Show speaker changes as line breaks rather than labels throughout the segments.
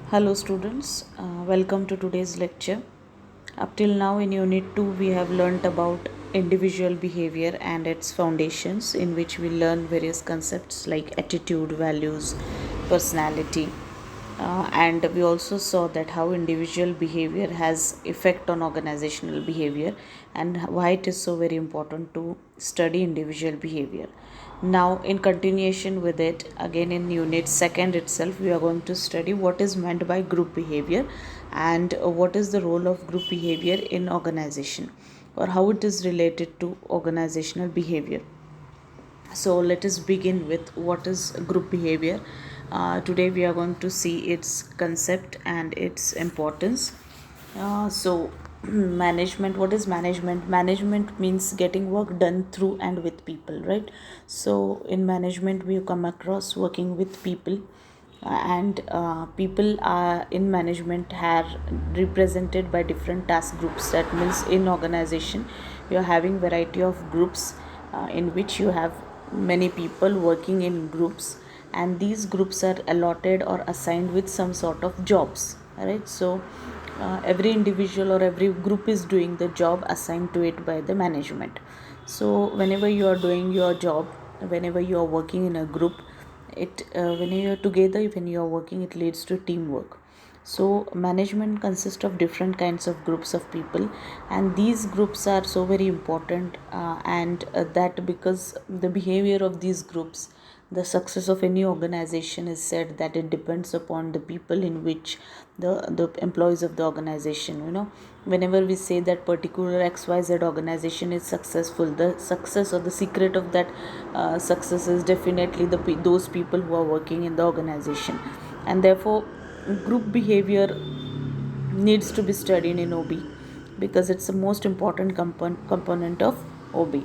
Hello students, welcome to today's lecture. Up till now in Unit 2 we have learnt about individual behavior and its foundations, in which we learn various concepts like attitude, values, personality, and we also saw that how individual behavior has effect on organizational behavior and why it is so very important to study individual behavior. Now in continuation with it, again in unit 2nd itself, we are going to study what is meant by group behavior and what is the role of group behavior in organization, or how it is related to organizational behavior. So let us begin with what is group behavior. Today we are going to see its concept and its importance. So management, what is management? Management means getting work done through and with people, right? So in management we come across working with people, and people are in management are represented by different task groups. That means in organization you are having variety of groups, in which you have many people working in groups, and these groups are allotted or assigned with some sort of jobs, right? So every individual or every group is doing the job assigned to it by the management. So whenever you are doing your job, whenever you are working in a group, it when you are together, when you are working, it leads to teamwork. So management consists of different kinds of groups of people, and these groups are so very important, and that because the behavior of these groups, the success of any organization is said that it depends upon the people in which the employees of the organization, whenever we say that particular XYZ organization is successful, the success or the secret of that success is definitely those people who are working in the organization. And therefore group behavior needs to be studied in OB, because it's the most important component of OB.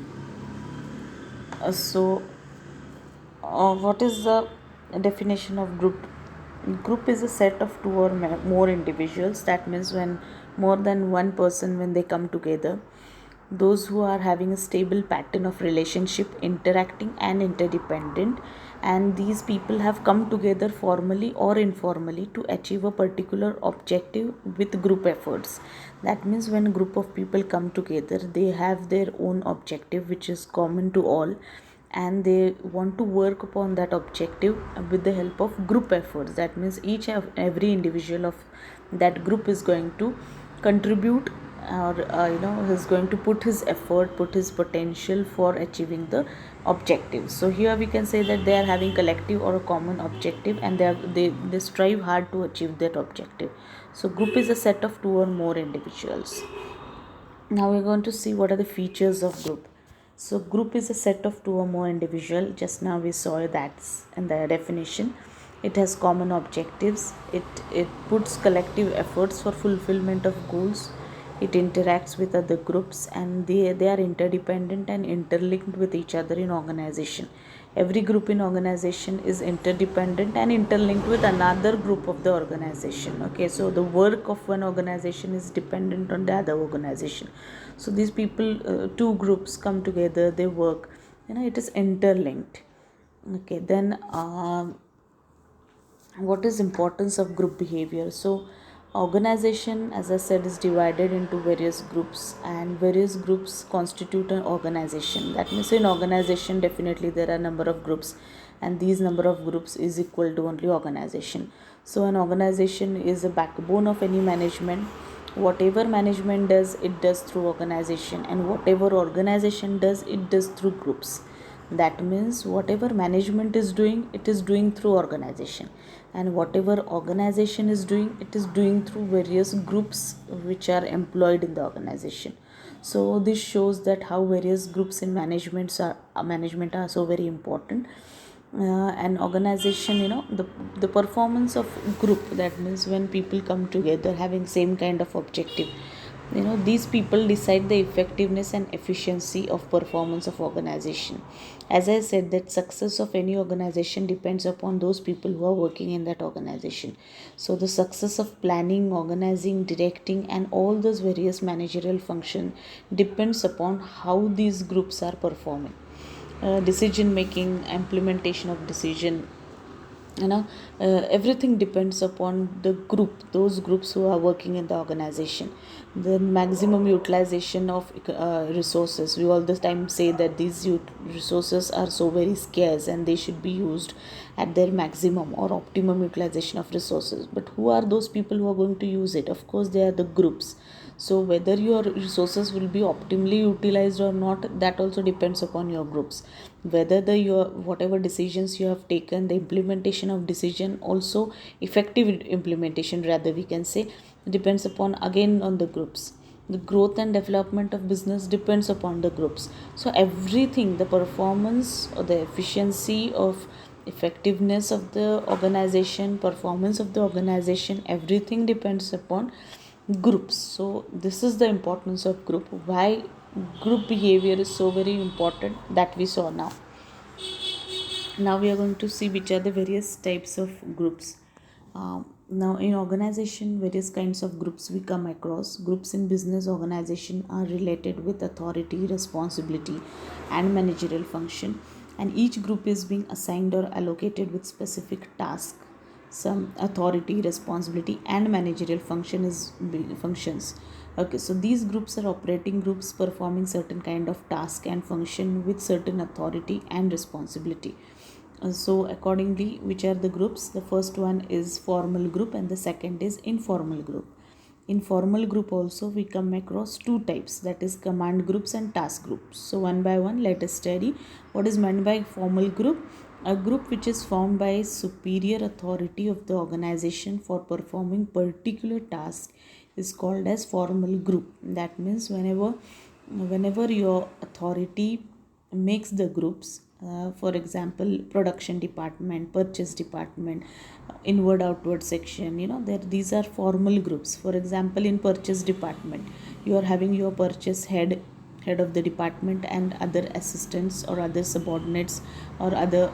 What is the definition of group? Group is a set of two or more individuals. That means when more than one person, when they come together, those who are having a stable pattern of relationship, interacting and interdependent, and these people have come together formally or informally to achieve a particular objective with group efforts. That means when a group of people come together, they have their own objective which is common to all, and they want to work upon that objective with the help of group efforts. That means every individual of that group is going to contribute, or is going to put his effort, put his potential for achieving the objective. So here we can say that they are having collective or a common objective, and they strive hard to achieve that objective. So group is a set of two or more individuals. Now we're going to see what are the features of group. So group is a set of two or more individual. Just now we saw that in the definition. It has common objectives. It puts collective efforts for fulfillment of goals. It interacts with other groups, and they are interdependent and interlinked with each other in organization. Every group in organization is interdependent and interlinked with another group of the organization. Okay, so the work of one organization is dependent on the other organization. So these people, two groups come together, they work, it is interlinked. Okay, then what is importance of group behavior? So organization, as I said, is divided into various groups, and various groups constitute an organization. That means in organization definitely there are number of groups, and these number of groups is equal to only organization. So an organization is a backbone of any management. Whatever management does, it does through organization, and whatever organization does, it does through groups. That means whatever management is doing, it is doing through organization, and whatever organization is doing, it is doing through various groups which are employed in the organization. So this shows that how various groups in management are so very important. An organization, the performance of group, that means when people come together having same kind of objective, these people decide the effectiveness and efficiency of performance of organization. As I said, that success of any organization depends upon those people who are working in that organization. So the success of planning, organizing, directing, and all those various managerial function depends upon how these groups are performing. Decision making, implementation of decision, Everything depends upon the group, those groups who are working in the organization. The maximum utilization of resources, we all the time say that these resources are so very scarce and they should be used at their maximum or optimum utilization of resources. But who are those people who are going to use it? Of course they are the groups. So whether your resources will be optimally utilized or not, that also depends upon your groups. Whether the your whatever decisions you have taken, the implementation of decision, also effective implementation rather we can say, depends upon again on the groups. The growth and development of business depends upon the groups. So everything, the performance or the efficiency of effectiveness of the organization, performance of the organization, everything depends upon groups. So this is the importance of group, why group behavior is so very important, that we saw. Now we are going to see which are the various types of groups. Now in organization, various kinds of groups we come across. Groups in business organization are related with authority, responsibility and managerial function, and each group is being assigned or allocated with specific task, some authority, responsibility and managerial functions. Okay, so these groups are operating groups performing certain kind of task and function with certain authority and responsibility. So accordingly, which are the groups? The first one is formal group and the second is informal group. In formal group also we come across two types, that is command groups and task groups. So one by one let us study what is meant by formal group. A group which is formed by superior authority of the organization for performing particular task is called as formal group. That means whenever your authority makes the groups, for example production department, purchase department, inward outward section, these are formal groups. For example, in purchase department you are having your purchase head of the department and other assistants or other subordinates or other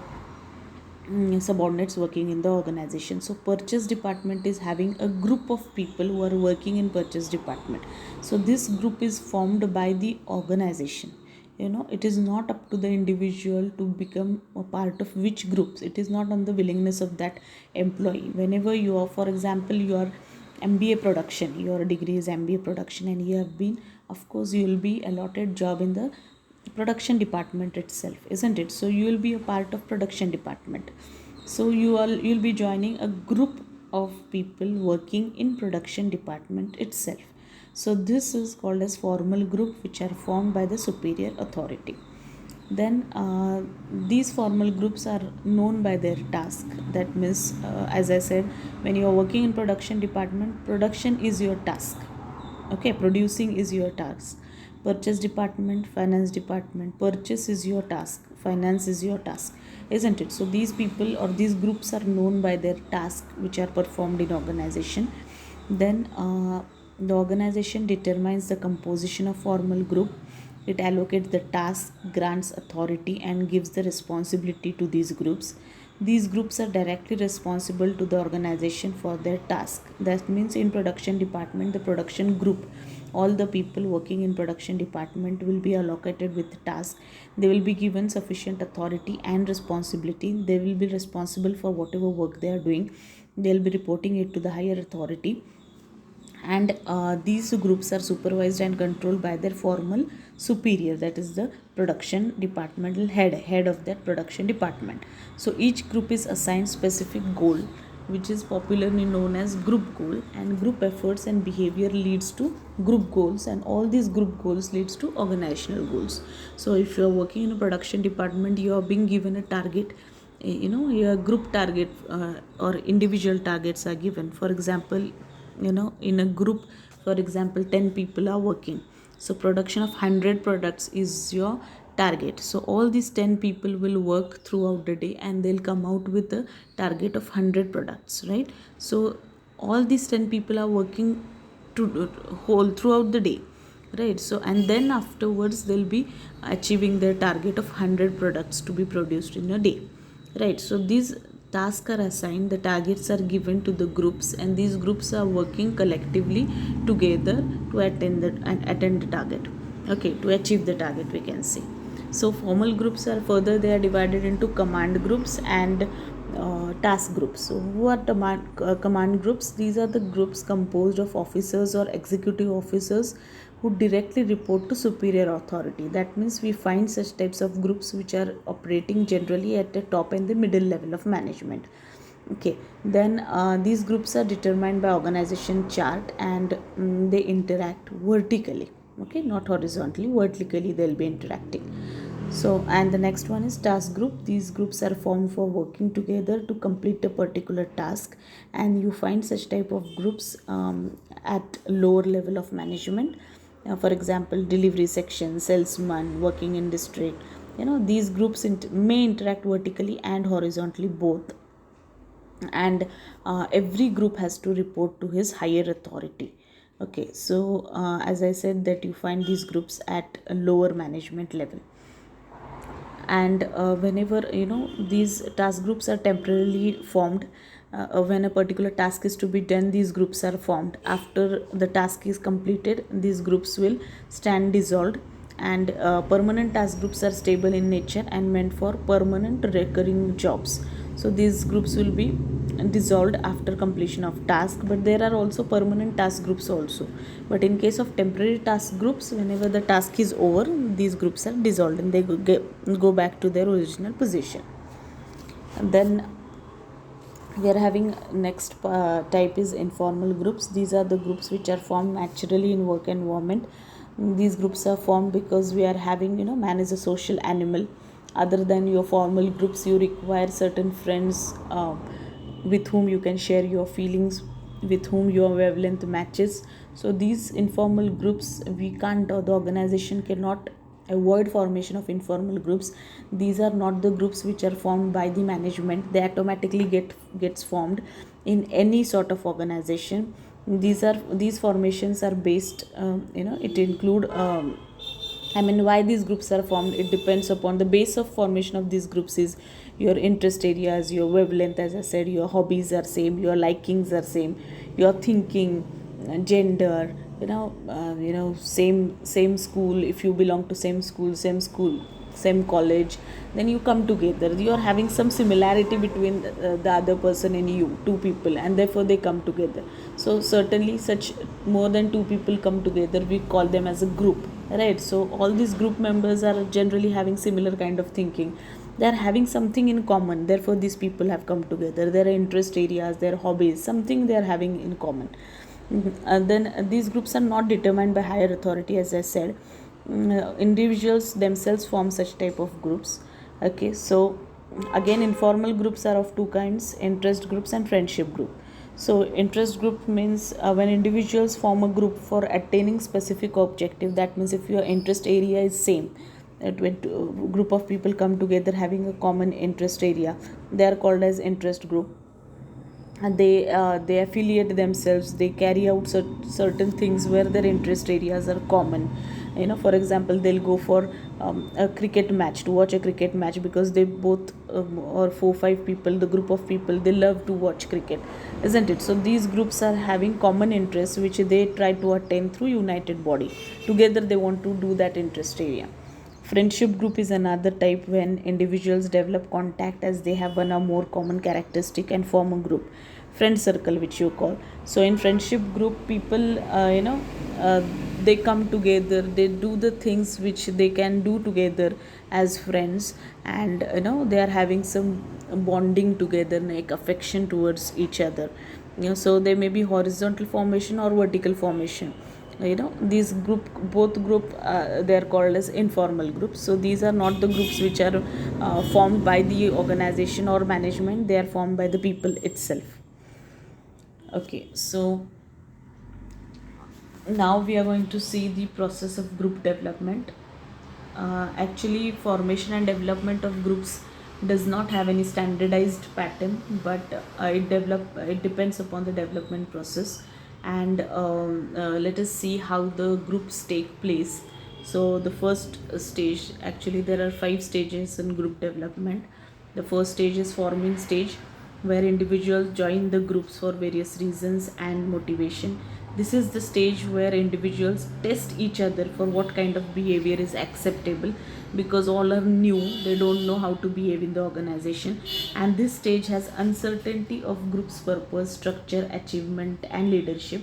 subordinates working in the organization. So purchase department is having a group of people who are working in purchase department. So this group is formed by the organization. It is not up to the individual to become a part of which groups. It is not on the willingness of that employee. Whenever you are, for example, you are MBA production, your degree is MBA production and you have been, of course you will be allotted job in the production department itself, isn't it? So you will be a part of production department. So you'll be joining a group of people working in production department itself. So this is called as formal group, which are formed by the superior authority. Then these formal groups are known by their task. That means, as I said, when you are working in production department, production is your task. Okay, producing is your task. Purchase department, finance department, purchase is your task, finance is your task, isn't it? So these people or these groups are known by their task which are performed in organization. Then the organization determines the composition of formal group. It allocates the task, grants authority and gives the responsibility to these groups. These groups are directly responsible to the organization for their task. That means in production department, the production group, all the people working in production department will be allocated with task. They will be given sufficient authority and responsibility. They will be responsible for whatever work they are doing. They will be reporting it to the higher authority, and these groups are supervised and controlled by their formal superior, that is the production departmental head of that production department. So each group is assigned specific goal, which is popularly known as group goal, and group efforts and behavior leads to group goals, and all these group goals leads to organizational goals. So if you are working in a production department, you are being given a target. Your group target or individual targets are given. For example, in a group, for example 10 people are working, so production of 100 products is your target. So all these 10 people will work throughout the day and they'll come out with a target of 100 products, right? So all these 10 people are working to whole throughout the day, right? So and then afterwards they'll be achieving their target of 100 products to be produced in a day, right? So these tasks are assigned, the targets are given to the groups, and these groups are working collectively together to attend the target, okay, to achieve the target, we can say. So formal groups are further, they are divided into command groups and task groups. So who are command groups? These are the groups composed of officers or executive officers who directly report to superior authority. That means we find such types of groups which are operating generally at the top and the middle level of management. Okay, then these groups are determined by organization chart, and they interact vertically. Okay, not horizontally, vertically they'll be interacting. So, and the next one is task group. These groups are formed for working together to complete a particular task, and you find such type of groups at lower level of management. For example, delivery section, salesman, working in district. These groups may interact vertically and horizontally both, and every group has to report to his higher authority. Okay, so as I said that you find these groups at a lower management level. And whenever these task groups are temporarily formed, when a particular task is to be done, these groups are formed. After the task is completed, these groups will stand dissolved, and permanent task groups are stable in nature and meant for permanent recurring jobs. So these groups will be dissolved after completion of task, but there are also permanent task groups also. But in case of temporary task groups, whenever the task is over, these groups are dissolved and they go back to their original position. And then we are having next type is informal groups. These are the groups which are formed naturally in work environment. These groups are formed because we are having, man is a social animal. Other than your formal groups, you require certain friends with whom you can share your feelings, with whom your wavelength matches. So these informal groups, we can't, or the organization cannot avoid formation of informal groups. These are not the groups which are formed by the management. They automatically gets formed in any sort of organization. These formations are based, it include why these groups are formed. It depends upon the base of formation of these groups is your interest areas, your wavelength, as I said, your hobbies are same, your likings are same, your thinking, gender, same school. If you belong to same school, same college, then you come together. You are having some similarity between the other person and you, two people, and therefore they come together. So certainly such more than two people come together, we call them as a group, right? So all these group members are generally having similar kind of thinking. They are having something in common, therefore these people have come together. Their interest areas, their hobbies, something they are having in common. And then these groups are not determined by higher authority, as I said. Individuals themselves form such type of groups. Okay, so again, informal groups are of two kinds: interest groups and friendship group. So interest group means when individuals form a group for attaining specific objective. That means if your interest area is same, when a group of people come together having a common interest area, they are called as interest group. And they affiliate themselves, they carry out certain things where their interest areas are common. For example, they'll go for a cricket match, to watch a cricket match, because they both or 4-5 people, the group of people, they love to watch cricket, isn't it? So these groups are having common interests which they try to attain through united body. Together they want to do that interest area. Friendship group is another type when individuals develop contact as they have one or more common characteristic and form a group, friend circle, which you call. So in friendship group, people, they come together, they do the things which they can do together as friends, and they are having some bonding together, like affection towards each other. So they may be horizontal formation or vertical formation. These both group, they are called as informal groups. So these are not the groups which are formed by the organization or management. They are formed by the people itself. Okay, so now we are going to see the process of group development. Actually, formation and development of groups does not have any standardized pattern, but it depends upon the development process. And let us see how the groups take place. So the first stage, actually there are 5 stages in group development. The first stage is forming stage, where individuals join the groups for various reasons and motivation. This is the stage where individuals test each other for what kind of behavior is acceptable. because all are new, they don't know how to behave in the organization. And this stage has uncertainty of group's purpose, structure, achievement and leadership.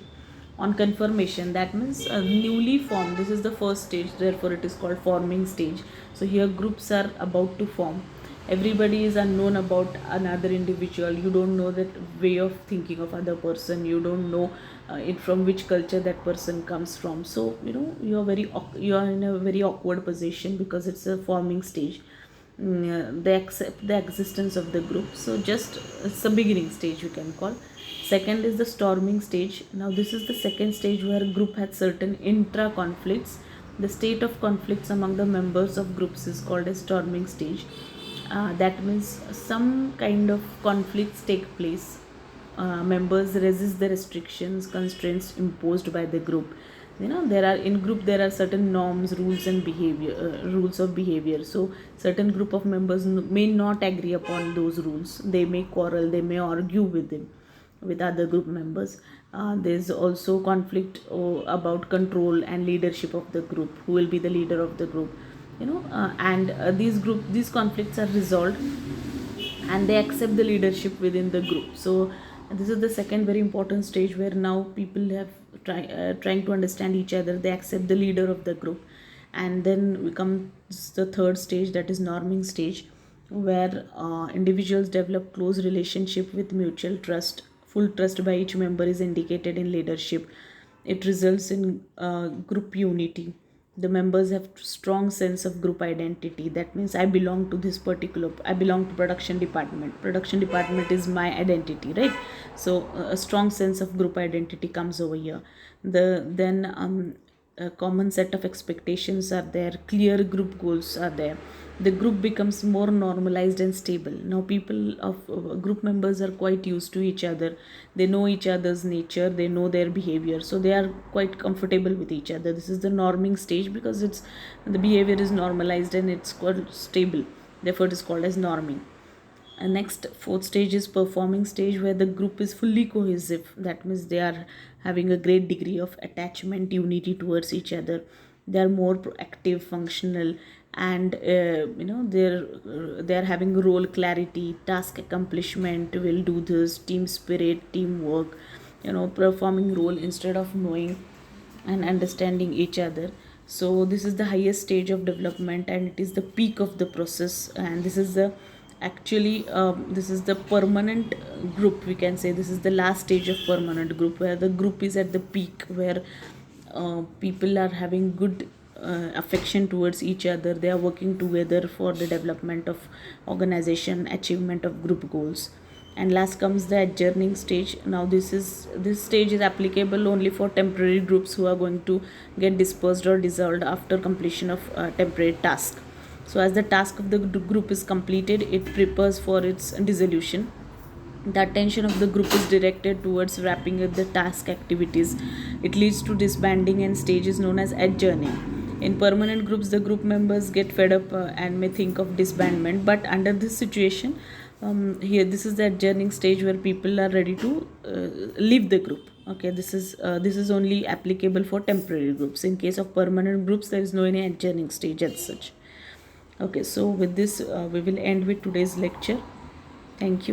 On confirmation, that means newly formed, this is the first stage, therefore it is called forming stage. So here groups are about to form, everybody is unknown about another individual, you don't know that way of thinking of other person, you don't know it from which culture that person comes from. So you are you are in a very awkward position because it's a forming stage. They accept the existence of the group, so just it's a beginning stage we can call. Second is the storming stage. Now this is the second stage where group had certain intra conflicts. The state of conflicts among the members of groups is called a storming stage. That means some kind of conflicts take place. Members resist the restrictions, constraints imposed by the group. There are in group there are certain norms, rules and behavior, rules of behavior. So certain group of members may not agree upon those rules, they may quarrel, they may argue with them, with other group members. There's also conflict about control and leadership of the group, who will be the leader of the group. And these conflicts are resolved and they accept the leadership within the group. So this is the second very important stage where now people have trying to understand each other, they accept the leader of the group. And then we come to the third stage, that is norming stage, where individuals develop close relationship with mutual trust. Full trust by each member is indicated in leadership. It results in group unity. The members have strong sense of group identity. That means I belong to this particular, I belong to production department, production department is my identity, right? So a strong sense of group identity comes over here. A common set of expectations are there, clear group goals are there. The group becomes more normalized and stable. Now people of group members are quite used to each other, they know each other's nature, they know their behavior, so they are quite comfortable with each other. This is the norming stage because it's the behavior is normalized and it's quite stable, therefore it is called as norming. And next, fourth stage is performing stage, where the group is fully cohesive. That means they are having a great degree of attachment, unity towards each other. They are more proactive, functional, and they are having role clarity, task accomplishment. Will do this, team spirit, teamwork. Performing role instead of knowing and understanding each other. So this is the highest stage of development and it is the peak of the process. And this is the actually this is the permanent group, we can say. This is the last stage of permanent group, where the group is at the peak, where people are having good affection towards each other, they are working together for the development of organization, achievement of group goals. And last comes the adjourning stage. Now this stage is applicable only for temporary groups who are going to get dispersed or dissolved after completion of temporary task. So as the task of the group is completed, it prepares for its dissolution. The attention of the group is directed towards wrapping up the task activities. It leads to disbanding and stage is known as adjourning. In permanent groups, the group members get fed up and may think of disbandment. But under this situation, here this is the adjourning stage where people are ready to leave the group. Okay, this is only applicable for temporary groups. In case of permanent groups, there is no any adjourning stage as such. Okay, so with this we will end with today's lecture. Thank you.